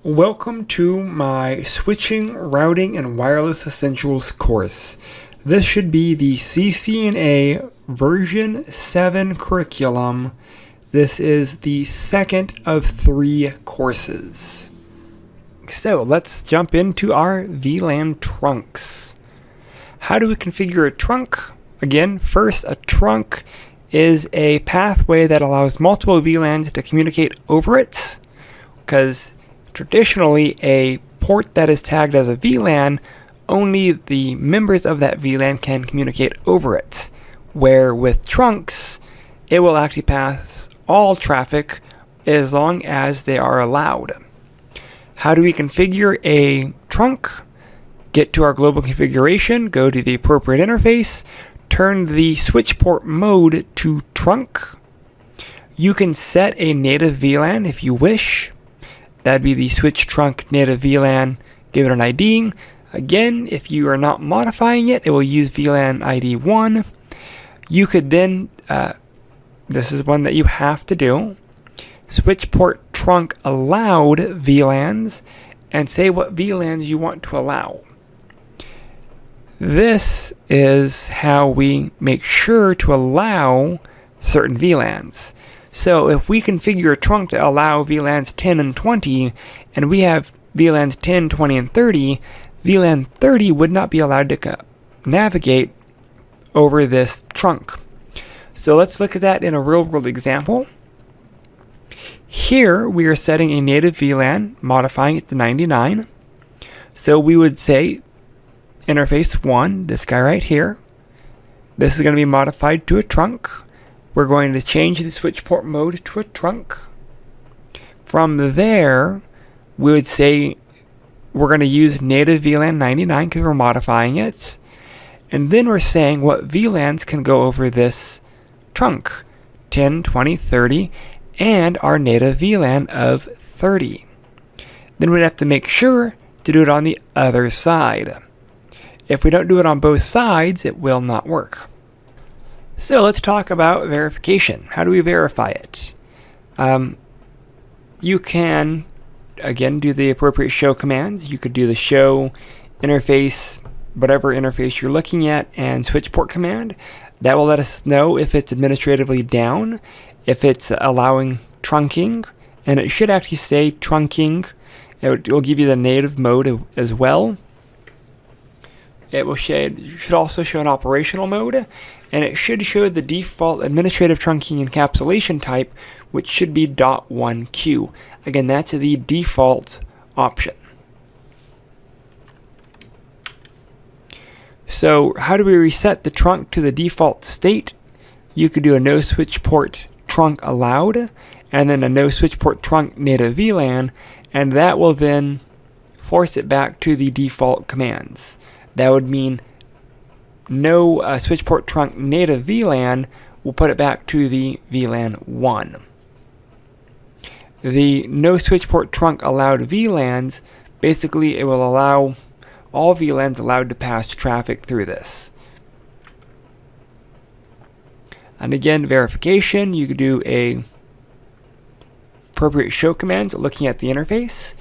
Welcome to my Switching, Routing, and Wireless Essentials course. This should be the CCNA version 7 curriculum. This is the second of 3 courses. So let's jump into our VLAN trunks. How do we configure a trunk? Again, first, a trunk is a pathway that allows multiple VLANs to communicate over it, because traditionally, a port that is tagged as a VLAN, only the members of that VLAN can communicate over it, where with trunks, it will actually pass all traffic as long as they are allowed. How do we configure a trunk? Get to our global configuration, go to the appropriate interface, turn the switch port mode to trunk. You can set a native VLAN if you wish. That'd be the switch trunk native VLAN, give it an ID. Again, if you are not modifying it, it will use VLAN ID 1. You could then, this is one that you have to do, switch port trunk allowed VLANs, and say what VLANs you want to allow. This is how we make sure to allow certain VLANs. So if we configure a trunk to allow VLANs 10 and 20, and we have VLANs 10, 20, and 30, VLAN 30 would not be allowed to navigate over this trunk. So let's look at that in a real-world example. Here we are setting a native VLAN, modifying it to 99. So we would say interface 1, this guy right here. This is going to be modified to a trunk. We're going to change the switch port mode to a trunk. From there, we would say we're going to use native VLAN 99 because we're modifying it. And then we're saying what VLANs can go over this trunk, 10, 20, 30, and our native VLAN of 30. Then we'd have to make sure to do it on the other side. If we don't do it on both sides, it will not work. So let's talk about verification. How do we verify it? You can, again, do the appropriate show commands. You could do the show interface, whatever interface you're looking at, and switch port command. That will let us know if it's administratively down, if it's allowing trunking, and it should actually say trunking. It will give you the native mode as well. It should also show an operational mode, and it should show the default administrative trunking encapsulation type, which should be .1Q. Again, that's the default option. So how do we reset the trunk to the default state? You could do a no switch port trunk allowed, and then a no switch port trunk native VLAN, and that will then force it back to the default commands. That would mean no switch port trunk native VLAN will put it back to the VLAN 1. The no switch port trunk allowed VLANs, basically it will allow all VLANs allowed to pass traffic through this. And again, verification, you could do a appropriate show commands looking at the interface.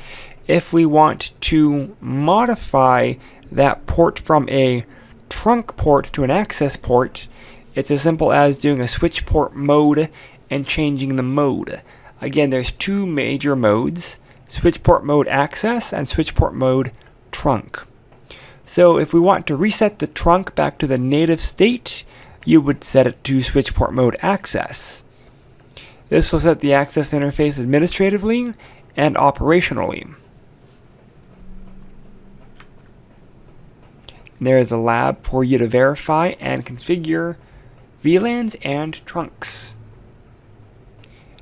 If we want to modify that port from a trunk port to an access port, it's as simple as doing a switch port mode and changing the mode. Again, there's 2 major modes, switch port mode access and switch port mode trunk. So if we want to reset the trunk back to the native state, you would set it to switch port mode access. This will set the access interface administratively and operationally. There is a lab for you to verify and configure VLANs and trunks.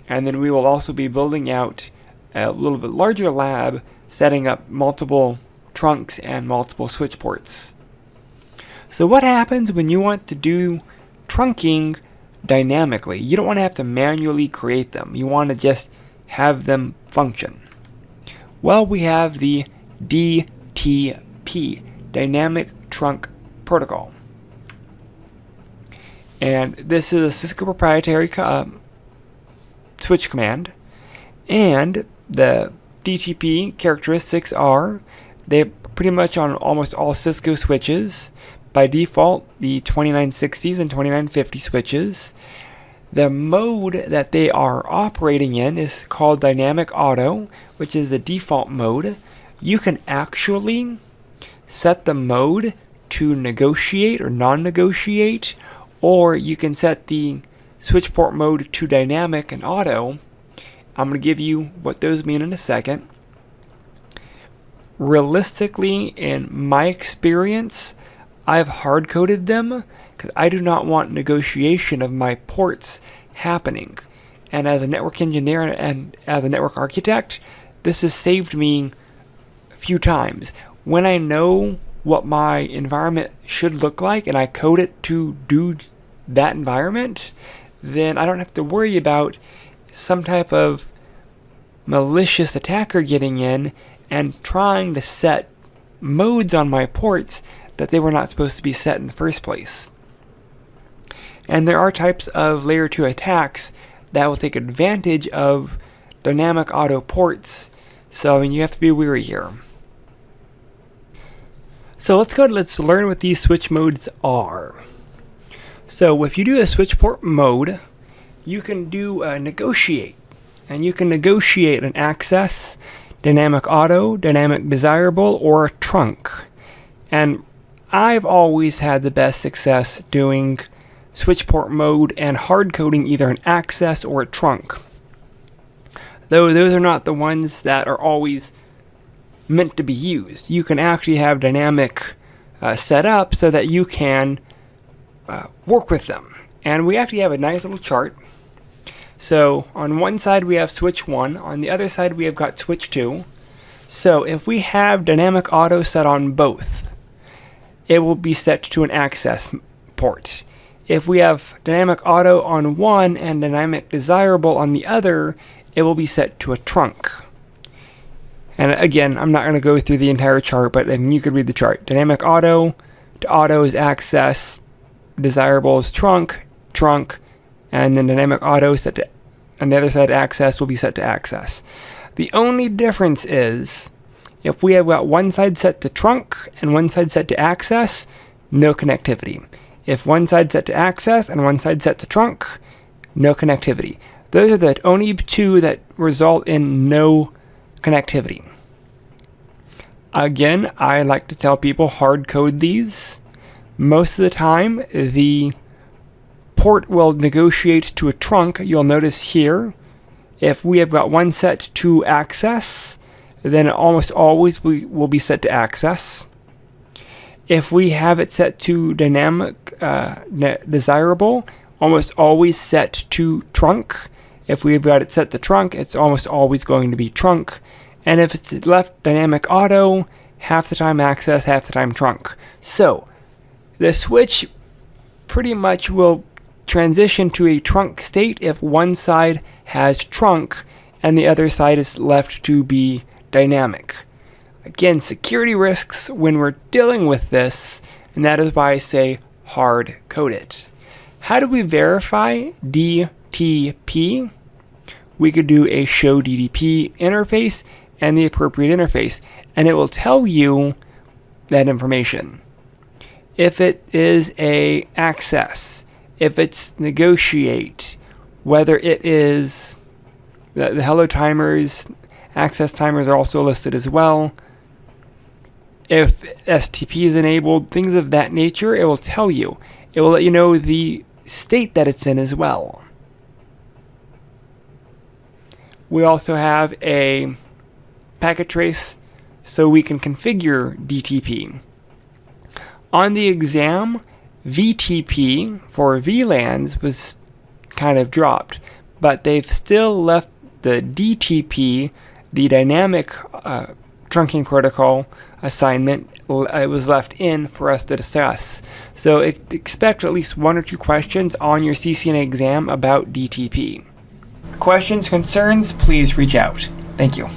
And then we will also be building out a little bit larger lab, setting up multiple trunks and multiple switch ports. So what happens when you want to do trunking dynamically? You don't want to have to manually create them. You want to just have them function. Well, we have the DTP, Dynamic Trunk Protocol. And this is a Cisco proprietary switch command, and the DTP characteristics are, they're pretty much on almost all Cisco switches. By default, the 2960s and 2950 switches. The mode that they are operating in is called Dynamic Auto, which is the default mode. You can actually set the mode to negotiate or non-negotiate, or you can set the switch port mode to dynamic and auto. I'm going to give you what those mean in a second. Realistically, in my experience, I've hard-coded them because I do not want negotiation of my ports happening. And as a network engineer and as a network architect, this has saved me a few times. When I know what my environment should look like and I code it to do that environment, then I don't have to worry about some type of malicious attacker getting in and trying to set modes on my ports that they were not supposed to be set in the first place. And there are types of layer 2 attacks that will take advantage of dynamic auto ports, so you have to be wary here. So let's learn what these switch modes are. So if you do a switch port mode, you can do a negotiate, and you can negotiate an access, dynamic auto, dynamic desirable, or a trunk. And I've always had the best success doing switch port mode and hard coding either an access or a trunk. Though those are not the ones that are always meant to be used. You can actually have dynamic set up so that you can work with them. And we actually have a nice little chart. So on one side we have switch 1, on the other side we have got switch 2. So if we have dynamic auto set on both, it will be set to an access port. If we have dynamic auto on one and dynamic desirable on the other, it will be set to a trunk. And again, I'm not going to go through the entire chart, but then you could read the chart. Dynamic auto to auto is access, desirable is trunk, and then dynamic auto set to, on the other side, access will be set to access. The only difference is if we have got one side set to trunk and one side set to access, no connectivity. If one side set to access and one side set to trunk, no connectivity. Those are the only two that result in no connectivity. Again, I like to tell people hard code these. Most of the time, the port will negotiate to a trunk. You'll notice here, if we have got one set to access, then almost always will be set to access. If we have it set to dynamic desirable, almost always set to trunk. If we've got it set to trunk, it's almost always going to be trunk. And if it's left dynamic auto, half the time access, half the time trunk. So the switch pretty much will transition to a trunk state if one side has trunk and the other side is left to be dynamic. Again, security risks when we're dealing with this, and that is why I say hard code it. How do we verify DTP? We could do a show DTP interface and the appropriate interface, and it will tell you that information. If it is a access, if it's negotiate, whether it is the hello timers, access timers are also listed as well. If STP is enabled, things of that nature, it will tell you. It will let you know the state that it's in as well. We also have a packet trace so we can configure DTP. On the exam, VTP for VLANs was kind of dropped, but they've still left the DTP, the dynamic trunking protocol assignment, it was left in for us to discuss. So expect at least 1 or 2 questions on your CCNA exam about DTP. Questions, concerns, please reach out. Thank you.